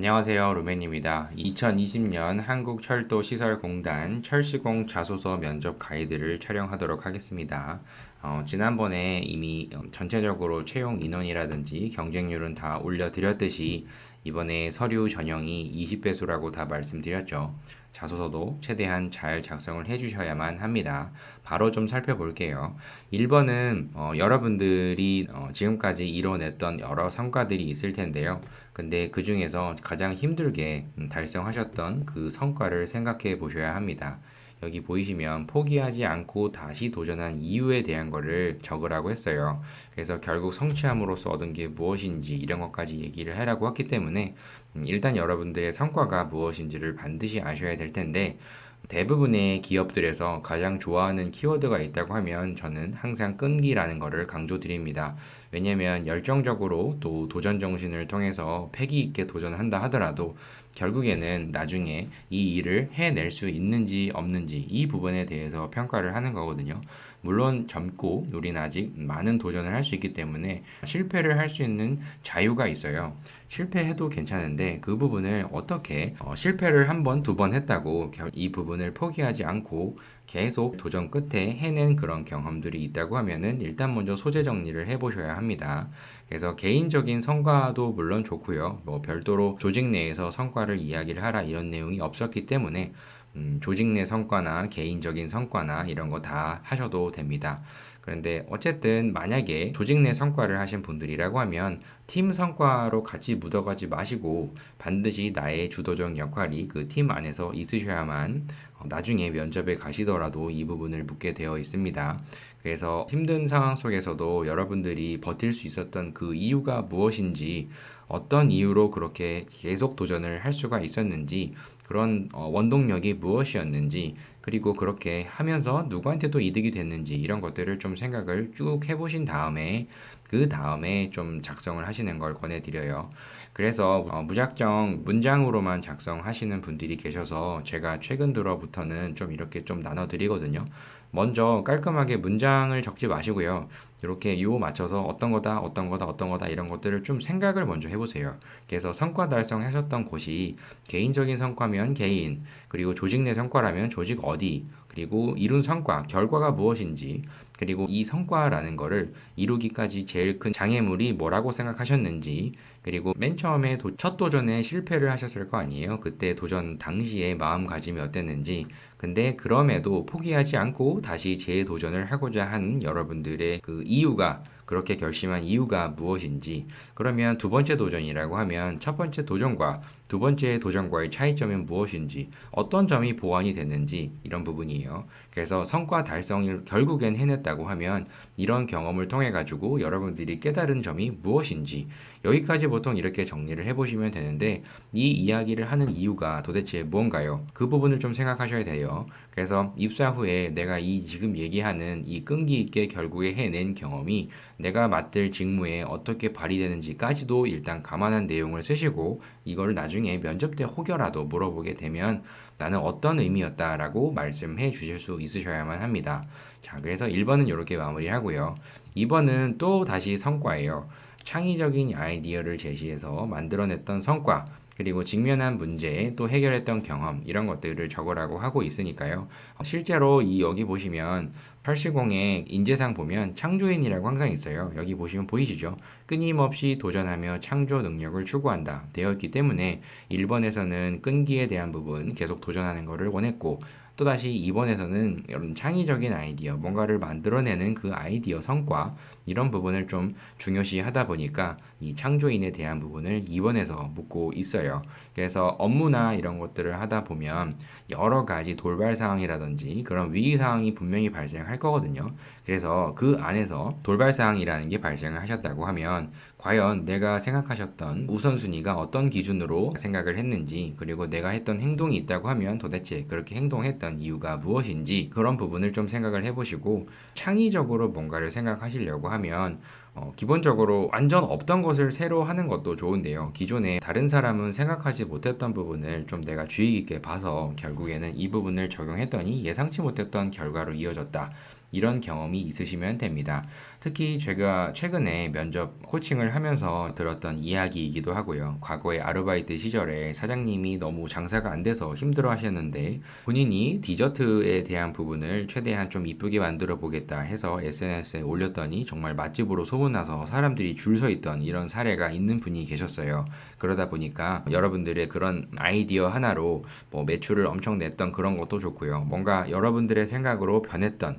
안녕하세요. 루멘입니다. 2020년 한국철도시설공단 철시공 자소서 면접 가이드를 촬영하도록 하겠습니다. 지난번에 이미 전체적으로 채용 인원이라든지 경쟁률은 다 올려드렸듯이 이번에 서류 전형이 20배수라고 다 말씀드렸죠. 자소서도 최대한 잘 작성을 해주셔야만 합니다. 바로 좀 살펴볼게요. 1번은 여러분들이 지금까지 이뤄냈던 여러 성과들이 있을 텐데요. 근데 그 중에서 가장 힘들게 달성하셨던 그 성과를 생각해 보셔야 합니다. 여기 보이시면 포기하지 않고 다시 도전한 이유에 대한 거를 적으라고 했어요. 그래서 결국 성취함으로써 얻은 게 무엇인지 이런 것까지 얘기를 하라고 했기 때문에 일단 여러분들의 성과가 무엇인지를 반드시 아셔야 될 텐데 대부분의 기업들에서 가장 좋아하는 키워드가 있다고 하면 저는 항상 끈기라는 것을 강조드립니다. 왜냐면 열정적으로 또 도전 정신을 통해서 패기 있게 도전한다 하더라도 결국에는 나중에 이 일을 해낼 수 있는지 없는지 이 부분에 대해서 평가를 하는 거거든요. 물론 젊고 우리는 아직 많은 도전을 할 수 있기 때문에 실패를 할 수 있는 자유가 있어요. 실패해도 괜찮은데 그 부분을 어떻게 실패를 한 번, 두 번 했다고 이 부분을 포기하지 않고 계속 도전 끝에 해낸 그런 경험들이 있다고 하면은 일단 먼저 소재 정리를 해보셔야 합니다. 그래서 개인적인 성과도 물론 좋고요. 뭐 별도로 조직 내에서 성과를 이야기를 하라 이런 내용이 없었기 때문에 조직 내 성과나 개인적인 성과나 이런 거 다 하셔도 됩니다. 그런데 어쨌든 만약에 조직 내 성과를 하신 분들이라고 하면 팀 성과로 같이 묻어가지 마시고 반드시 나의 주도적 역할이 그 팀 안에서 있으셔야만 나중에 면접에 가시더라도 이 부분을 묻게 되어 있습니다. 그래서 힘든 상황 속에서도 여러분들이 버틸 수 있었던 그 이유가 무엇인지 어떤 이유로 그렇게 계속 도전을 할 수가 있었는지 그런 원동력이 무엇이었는지 그리고 그렇게 하면서 누구한테도 이득이 됐는지 이런 것들을 좀 생각을 쭉 해보신 다음에 그 다음에 좀 작성을 하시는 걸 권해드려요. 그래서 무작정 문장으로만 작성하시는 분들이 계셔서 제가 최근 들어부터는 좀 이렇게 좀 나눠드리거든요. 먼저 깔끔하게 문장을 적지 마시고요. 이렇게 요 맞춰서 어떤 거다, 어떤 거다, 어떤 거다 이런 것들을 좀 생각을 먼저 해보세요. 그래서 성과 달성하셨던 곳이 개인적인 성과면 개인, 그리고 조직 내 성과라면 조직 어디, 그리고 이룬 성과, 결과가 무엇인지, 그리고 이 성과라는 거를 이루기까지 제일 큰 장애물이 뭐라고 생각하셨는지, 그리고 맨 처음에 첫 도전에 실패를 하셨을 거 아니에요. 그때 도전 당시에 마음가짐이 어땠는지, 근데 그럼에도 포기하지 않고 다시 재도전을 하고자 한 여러분들의 그 이유가 그렇게 결심한 이유가 무엇인지 그러면 두 번째 도전이라고 하면 첫 번째 도전과 두 번째 도전과의 차이점은 무엇인지 어떤 점이 보완이 됐는지 이런 부분이에요. 그래서 성과 달성을 결국엔 해냈다고 하면 이런 경험을 통해 가지고 여러분들이 깨달은 점이 무엇인지 여기까지 보통 이렇게 정리를 해보시면 되는데 이 이야기를 하는 이유가 도대체 뭔가요? 그 부분을 좀 생각하셔야 돼요. 그래서 입사 후에 내가 이 지금 얘기하는 이 끈기 있게 결국에 해낸 경험이 내가 맡을 직무에 어떻게 발휘되는지까지도 일단 감안한 내용을 쓰시고 이걸 나중에 면접 때 혹여라도 물어보게 되면 나는 어떤 의미였다라고 말씀해 주실 수 있으셔야만 합니다. 자, 그래서 1번은 이렇게 마무리하고요. 2번은 또 다시 성과예요. 창의적인 아이디어를 제시해서 만들어냈던 성과, 그리고 직면한 문제, 또 해결했던 경험, 이런 것들을 적으라고 하고 있으니까요. 실제로 여기 보시면 8시공의 인재상 보면 창조인이라고 항상 있어요. 여기 보시면 보이시죠? 끊임없이 도전하며 창조 능력을 추구한다 되어 있기 때문에 1번에서는 끈기에 대한 부분 계속 도전하는 것을 원했고 또다시 2번에서는 이런 창의적인 아이디어, 뭔가를 만들어내는 그 아이디어 성과 이런 부분을 좀 중요시 하다 보니까 이 창조인에 대한 부분을 2번에서 묻고 있어요. 그래서 업무나 이런 것들을 하다 보면 여러 가지 돌발 상황이라든지 그런 위기 상황이 분명히 발생할 거거든요. 그래서 그 안에서 돌발 상황이라는 게 발생을 하셨다고 하면 과연 내가 생각하셨던 우선순위가 어떤 기준으로 생각을 했는지 그리고 내가 했던 행동이 있다고 하면 도대체 그렇게 행동했던 이유가 무엇인지 그런 부분을 좀 생각을 해보시고 창의적으로 뭔가를 생각하시려고 하면 기본적으로 완전 없던 것을 새로 하는 것도 좋은데요. 기존에 다른 사람은 생각하지 못했던 부분을 좀 내가 주의 깊게 봐서 결국에는 이 부분을 적용했더니 예상치 못했던 결과로 이어졌다. 이런 경험이 있으시면 됩니다. 특히 제가 최근에 면접 코칭을 하면서 들었던 이야기이기도 하고요. 과거에 아르바이트 시절에 사장님이 너무 장사가 안 돼서 힘들어 하셨는데 본인이 디저트에 대한 부분을 최대한 좀 이쁘게 만들어 보겠다 해서 SNS에 올렸더니 정말 맛집으로 소문나서 사람들이 줄 서 있던 이런 사례가 있는 분이 계셨어요. 그러다 보니까 여러분들의 그런 아이디어 하나로 뭐 매출을 엄청 냈던 그런 것도 좋고요. 뭔가 여러분들의 생각으로 변했던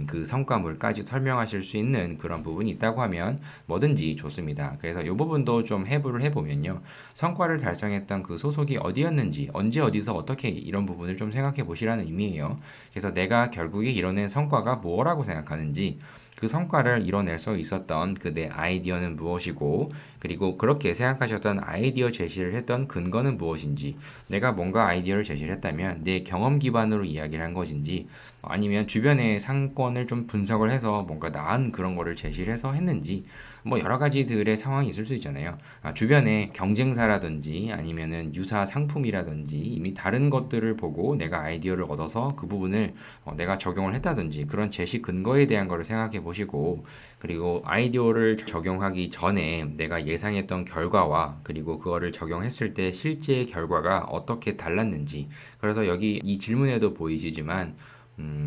그 성과물까지 설명하실 수 있는 그런 부분이 있다고 하면 뭐든지 좋습니다. 그래서 이 부분도 좀 해부를 해보면요. 성과를 달성했던 그 소속이 어디였는지, 언제 어디서 어떻게 이런 부분을 좀 생각해 보시라는 의미예요. 그래서 내가 결국에 이뤄낸 성과가 뭐라고 생각하는지, 그 성과를 이뤄낼 수 있었던 그 내 아이디어는 무엇이고, 그리고 그렇게 생각하셨던 아이디어 제시를 했던 근거는 무엇인지, 내가 뭔가 아이디어를 제시를 했다면 내 경험 기반으로 이야기를 한 것인지, 아니면 주변의 상권을 좀 분석을 해서 뭔가 나은 그런 거를 제시를 해서 했는지, 뭐 여러 가지들의 상황이 있을 수 있잖아요. 주변에 경쟁사라든지 아니면은 유사 상품이라든지 이미 다른 것들을 보고 내가 아이디어를 얻어서 그 부분을 내가 적용을 했다든지 그런 제시 근거에 대한 거를 생각해 보시고, 그리고 아이디어를 적용하기 전에 내가 예상했던 결과와 그리고 그거를 적용했을 때 실제 결과가 어떻게 달랐는지, 그래서 여기 이 질문에도 보이시지만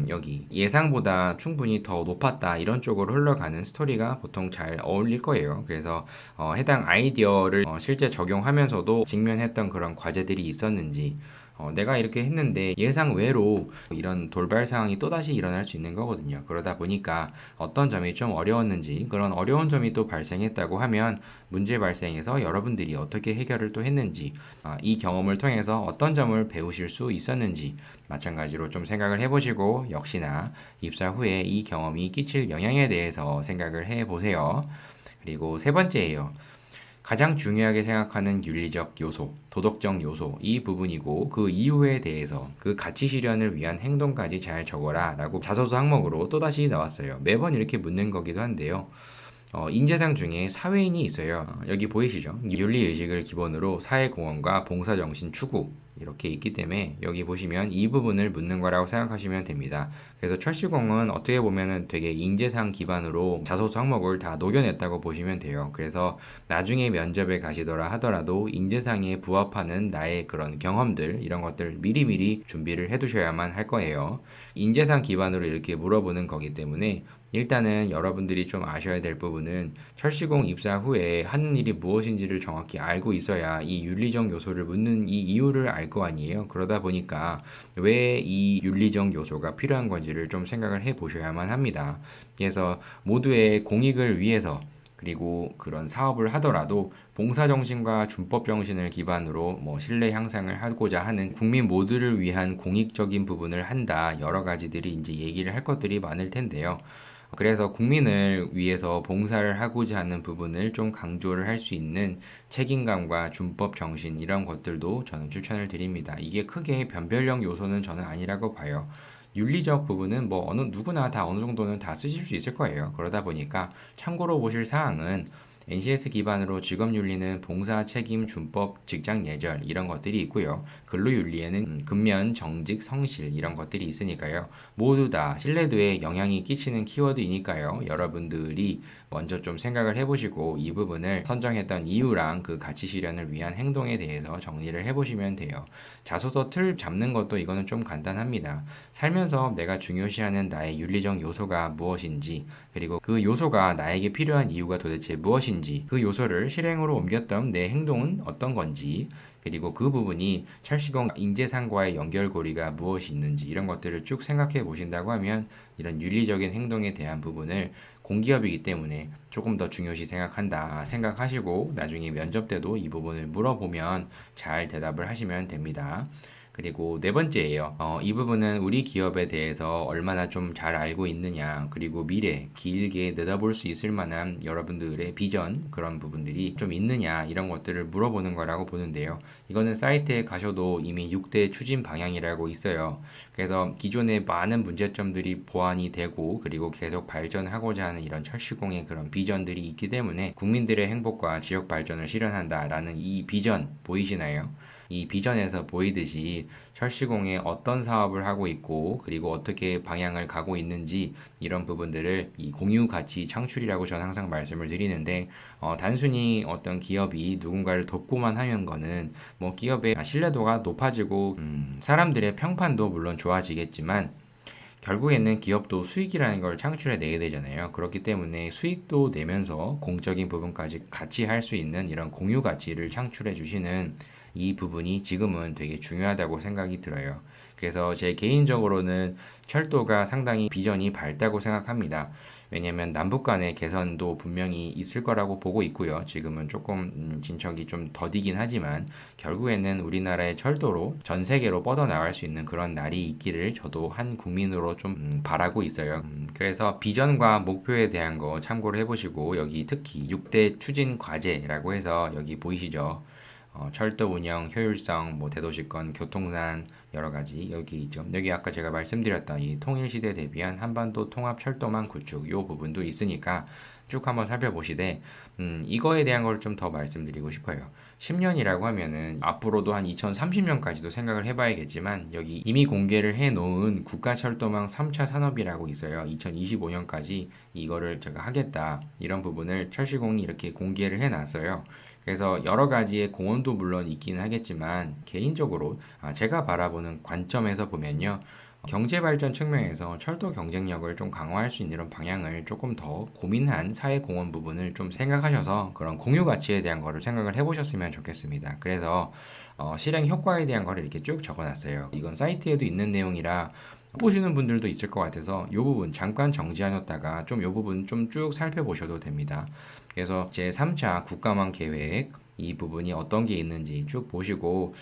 여기 예상보다 충분히 더 높았다 이런 쪽으로 흘러가는 스토리가 보통 잘 어울릴 거예요. 그래서 해당 아이디어를 실제 적용하면서도 직면했던 그런 과제들이 있었는지, 내가 이렇게 했는데 예상 외로 이런 돌발 상황이 또다시 일어날 수 있는 거거든요. 그러다 보니까 어떤 점이 좀 어려웠는지, 그런 어려운 점이 또 발생했다고 하면 문제 발생해서 여러분들이 어떻게 해결을 또 했는지, 이 경험을 통해서 어떤 점을 배우실 수 있었는지 마찬가지로 좀 생각을 해보시고, 역시나 입사 후에 이 경험이 끼칠 영향에 대해서 생각을 해보세요. 그리고 세 번째예요. 가장 중요하게 생각하는 윤리적 요소, 도덕적 요소, 이 부분이고, 그 이유에 대해서 그 가치 실현을 위한 행동까지 잘 적어라 라고 자소서 항목으로 또다시 나왔어요. 매번 이렇게 묻는 거기도 한데요. 인재상 중에 사회인이 있어요. 여기 보이시죠? 윤리의식을 기본으로 사회공헌과 봉사정신 추구 이렇게 있기 때문에 여기 보시면 이 부분을 묻는 거라고 생각하시면 됩니다. 그래서 철시공은 어떻게 보면은 되게 인재상 기반으로 자소서 항목을 다 녹여냈다고 보시면 돼요. 그래서 나중에 면접에 가시더라 하더라도 인재상에 부합하는 나의 그런 경험들 이런 것들 미리미리 준비를 해두셔야만 할 거예요. 인재상 기반으로 이렇게 물어보는 거기 때문에 일단은 여러분들이 좀 아셔야 될 부분은 철시공 입사 후에 하는 일이 무엇인지를 정확히 알고 있어야 이 윤리적 요소를 묻는 이 이유를 알 거 아니에요. 그러다 보니까 왜 이 윤리적 요소가 필요한 건지를 좀 생각을 해 보셔야만 합니다. 그래서 모두의 공익을 위해서 그리고 그런 사업을 하더라도 봉사정신과 준법정신을 기반으로 뭐 신뢰 향상을 하고자 하는 국민 모두를 위한 공익적인 부분을 한다. 여러 가지들이 이제 얘기를 할 것들이 많을 텐데요. 그래서 국민을 위해서 봉사를 하고자 하는 부분을 좀 강조를 할 수 있는 책임감과 준법 정신 이런 것들도 저는 추천을 드립니다. 이게 크게 변별력 요소는 저는 아니라고 봐요. 윤리적 부분은 뭐 어느 누구나 다 어느 정도는 다 쓰실 수 있을 거예요. 그러다 보니까 참고로 보실 사항은 NCS 기반으로 직업윤리는 봉사, 책임, 준법, 직장 예절 이런 것들이 있고요. 근로윤리에는 근면, 정직, 성실 이런 것들이 있으니까요. 모두 다 신뢰도에 영향이 끼치는 키워드이니까요. 여러분들이 먼저 좀 생각을 해보시고 이 부분을 선정했던 이유랑 그 가치 실현을 위한 행동에 대해서 정리를 해보시면 돼요. 자소서 틀 잡는 것도 이거는 좀 간단합니다. 살면서 내가 중요시하는 나의 윤리적 요소가 무엇인지, 그리고 그 요소가 나에게 필요한 이유가 도대체 무엇인지, 그 요소를 실행으로 옮겼던 내 행동은 어떤 건지, 그리고 그 부분이 철시공 인재상과의 연결고리가 무엇이 있는지 이런 것들을 쭉 생각해 보신다고 하면 이런 윤리적인 행동에 대한 부분을 공기업이기 때문에 조금 더 중요시 생각한다 생각하시고 나중에 면접 때도 이 부분을 물어보면 잘 대답을 하시면 됩니다. 그리고 네 번째예요. 이 부분은 우리 기업에 대해서 얼마나 좀 잘 알고 있느냐, 그리고 미래, 길게 내다볼 수 있을 만한 여러분들의 비전, 그런 부분들이 좀 있느냐, 이런 것들을 물어보는 거라고 보는데요. 이거는 사이트에 가셔도 이미 6대 추진 방향이라고 있어요. 그래서 기존의 많은 문제점들이 보완이 되고, 그리고 계속 발전하고자 하는 이런 철시공의 그런 비전들이 있기 때문에 국민들의 행복과 지역 발전을 실현한다라는 이 비전 보이시나요? 이 비전에서 보이듯이 철시공에 어떤 사업을 하고 있고 그리고 어떻게 방향을 가고 있는지 이런 부분들을 이 공유 가치 창출이라고 저는 항상 말씀을 드리는데 단순히 어떤 기업이 누군가를 돕고만 하는 거는 뭐 기업의 신뢰도가 높아지고 사람들의 평판도 물론 좋아지겠지만 결국에는 기업도 수익이라는 걸 창출해 내야 되잖아요. 그렇기 때문에 수익도 내면서 공적인 부분까지 같이 할 수 있는 이런 공유 가치를 창출해 주시는 이 부분이 지금은 되게 중요하다고 생각이 들어요. 그래서 제 개인적으로는 철도가 상당히 비전이 밝다고 생각합니다. 왜냐면 남북 간의 개선도 분명히 있을 거라고 보고 있고요. 지금은 조금 진척이 좀 더디긴 하지만 결국에는 우리나라의 철도로 전 세계로 뻗어나갈 수 있는 그런 날이 있기를 저도 한 국민으로 좀 바라고 있어요. 그래서 비전과 목표에 대한 거 참고를 해보시고 여기 특히 6대 추진 과제라고 해서 여기 보이시죠? 철도 운영, 효율성, 뭐 대도시권, 교통산 여러 가지 여기 있죠. 여기 아까 제가 말씀드렸던 이 통일 시대 대비한 한반도 통합 철도망 구축 요 부분도 있으니까 쭉 한번 살펴보시되 이거에 대한 걸 좀 더 말씀드리고 싶어요. 10년이라고 하면은 앞으로도 한 2030년까지도 생각을 해봐야겠지만 여기 이미 공개를 해놓은 국가철도망 3차 산업이라고 있어요. 2025년까지 이거를 제가 하겠다 이런 부분을 철시공이 이렇게 공개를 해놨어요. 그래서 여러 가지의 공헌도 물론 있긴 하겠지만 개인적으로 제가 바라보는 관점에서 보면요. 경제 발전 측면에서 철도 경쟁력을 좀 강화할 수 있는 이런 방향을 조금 더 고민한 사회 공헌 부분을 좀 생각하셔서 그런 공유 가치에 대한 거를 생각을 해보셨으면 좋겠습니다. 그래서 실행 효과에 대한 거를 이렇게 쭉 적어놨어요. 이건 사이트에도 있는 내용이라 보시는 분들도 있을 것 같아서 이 부분 잠깐 정지하셨다가 좀 이 부분 좀 쭉 살펴보셔도 됩니다. 그래서 제 3차 국가망 계획 이 부분이 어떤 게 있는지 쭉 보시고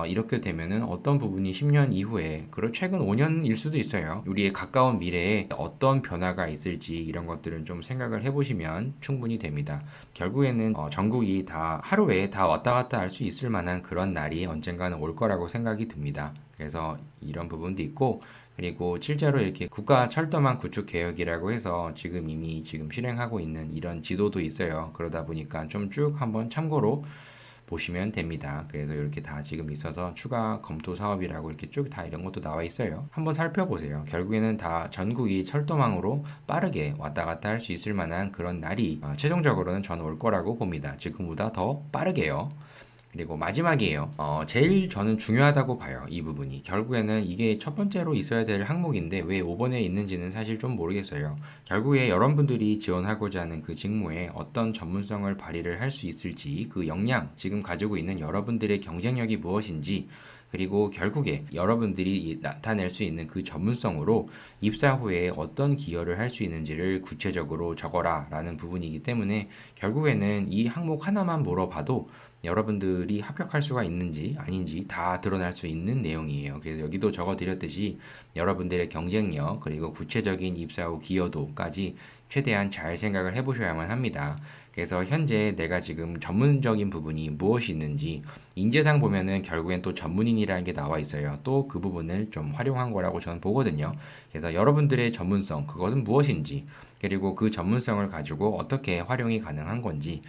이렇게 되면은 어떤 부분이 10년 이후에 그리고 최근 5년일 수도 있어요. 우리의 가까운 미래에 어떤 변화가 있을지 이런 것들은 좀 생각을 해보시면 충분히 됩니다. 결국에는 전국이 다 하루에 다 왔다 갔다 할 수 있을 만한 그런 날이 언젠가는 올 거라고 생각이 듭니다. 그래서 이런 부분도 있고 그리고 실제로 이렇게 국가 철도망 구축 계획이라고 해서 지금 이미 지금 실행하고 있는 이런 지도도 있어요. 그러다 보니까 좀 쭉 한번 참고로 보시면 됩니다. 그래서 이렇게 다 지금 있어서 추가 검토 사업이라고 이렇게 쭉 다 이런 것도 나와 있어요. 한번 살펴보세요. 결국에는 다 전국이 철도망으로 빠르게 왔다 갔다 할 수 있을 만한 그런 날이 최종적으로는 저는 올 거라고 봅니다. 지금보다 더 빠르게요. 그리고 마지막이에요. 제일 저는 중요하다고 봐요. 이 부분이. 결국에는 이게 첫 번째로 있어야 될 항목인데 왜 5번에 있는지는 사실 좀 모르겠어요. 결국에 여러분들이 지원하고자 하는 그 직무에 어떤 전문성을 발휘를 할 수 있을지 그 역량, 지금 가지고 있는 여러분들의 경쟁력이 무엇인지 그리고 결국에 여러분들이 나타낼 수 있는 그 전문성으로 입사 후에 어떤 기여를 할 수 있는지를 구체적으로 적어라 라는 부분이기 때문에 결국에는 이 항목 하나만 물어봐도 여러분들이 합격할 수가 있는지 아닌지 다 드러날 수 있는 내용이에요. 그래서 여기도 적어 드렸듯이 여러분들의 경쟁력 그리고 구체적인 입사 후 기여도까지 최대한 잘 생각을 해보셔야만 합니다. 그래서 현재 내가 지금 전문적인 부분이 무엇이 있는지 인재상 보면은 결국엔 또 전문인이라는 게 나와 있어요. 또 그 부분을 좀 활용한 거라고 저는 보거든요. 그래서 여러분들의 전문성 그것은 무엇인지 그리고 그 전문성을 가지고 어떻게 활용이 가능한 건지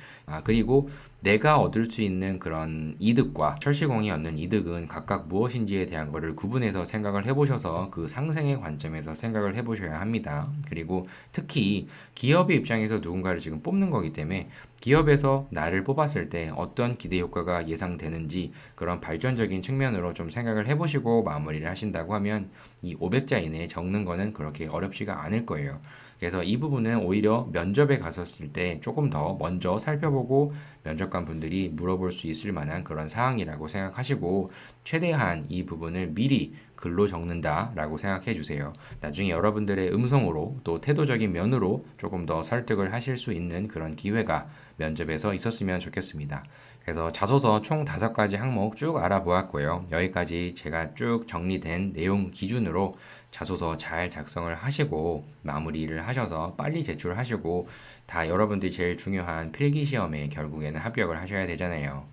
그리고 내가 얻을 수 있는 그런 이득과 철시공이 얻는 이득은 각각 무엇인지에 대한 것을 구분해서 생각을 해보셔서 그 상생의 관점에서 생각을 해보셔야 합니다. 그리고 특히 기업의 입장에서 누군가를 지금 뽑는 거기 때문에 기업에서 나를 뽑았을 때 어떤 기대 효과가 예상되는지 그런 발전적인 측면으로 좀 생각을 해보시고 마무리를 하신다고 하면 이 500자 이내에 적는 거는 그렇게 어렵지가 않을 거예요. 그래서 이 부분은 오히려 면접에 갔었을 때 조금 더 먼저 살펴보고 면접관 분들이 물어볼 수 있을 만한 그런 사항이라고 생각하시고 최대한 이 부분을 미리 글로 적는다라고 생각해 주세요. 나중에 여러분들의 음성으로 또 태도적인 면으로 조금 더 설득을 하실 수 있는 그런 기회가 면접에서 있었으면 좋겠습니다. 그래서 자소서 총 5가지 항목 쭉 알아보았고요. 여기까지 제가 쭉 정리된 내용 기준으로 자소서 잘 작성을 하시고 마무리를 하셔서 빨리 제출하시고 다 여러분들이 제일 중요한 필기시험에 결국에는 합격을 하셔야 되잖아요.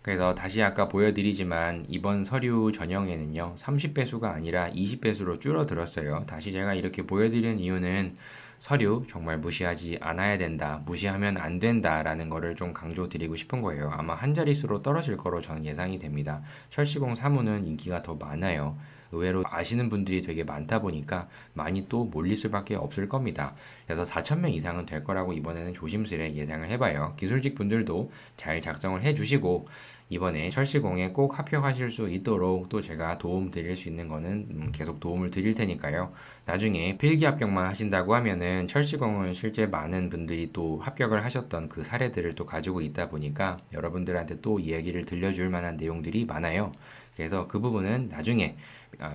그래서 다시 아까 보여드리지만 이번 서류 전형에는요, 30배수가 아니라 20배수로 줄어들었어요. 다시 제가 이렇게 보여드리는 이유는 서류 정말 무시하지 않아야 된다, 무시하면 안 된다라는 거를 좀 강조드리고 싶은 거예요. 아마 한 자릿수로 떨어질 거로 저는 예상이 됩니다. 철시공 사무는 인기가 더 많아요. 의외로 아시는 분들이 되게 많다 보니까 많이 또 몰릴 수밖에 없을 겁니다. 그래서 4,000명 이상은 될 거라고 이번에는 조심스레 예상을 해봐요. 기술직 분들도 잘 작성을 해주시고 이번에 철시공에 꼭 합격하실 수 있도록 또 제가 도움 드릴 수 있는 거는 계속 도움을 드릴 테니까요. 나중에 필기 합격만 하신다고 하면은 철시공을 실제 많은 분들이 또 합격을 하셨던 그 사례들을 또 가지고 있다 보니까 여러분들한테 또 이야기를 들려줄 만한 내용들이 많아요. 그래서 그 부분은 나중에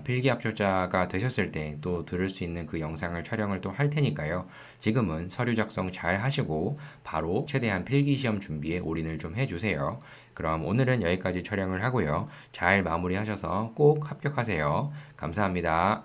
필기 합격자가 되셨을 때 또 들을 수 있는 그 영상을 촬영을 또 할 테니까요. 지금은 서류 작성 잘 하시고 바로 최대한 필기 시험 준비에 올인을 좀 해주세요. 그럼 오늘은 여기까지 촬영을 하고요. 잘 마무리하셔서 꼭 합격하세요. 감사합니다.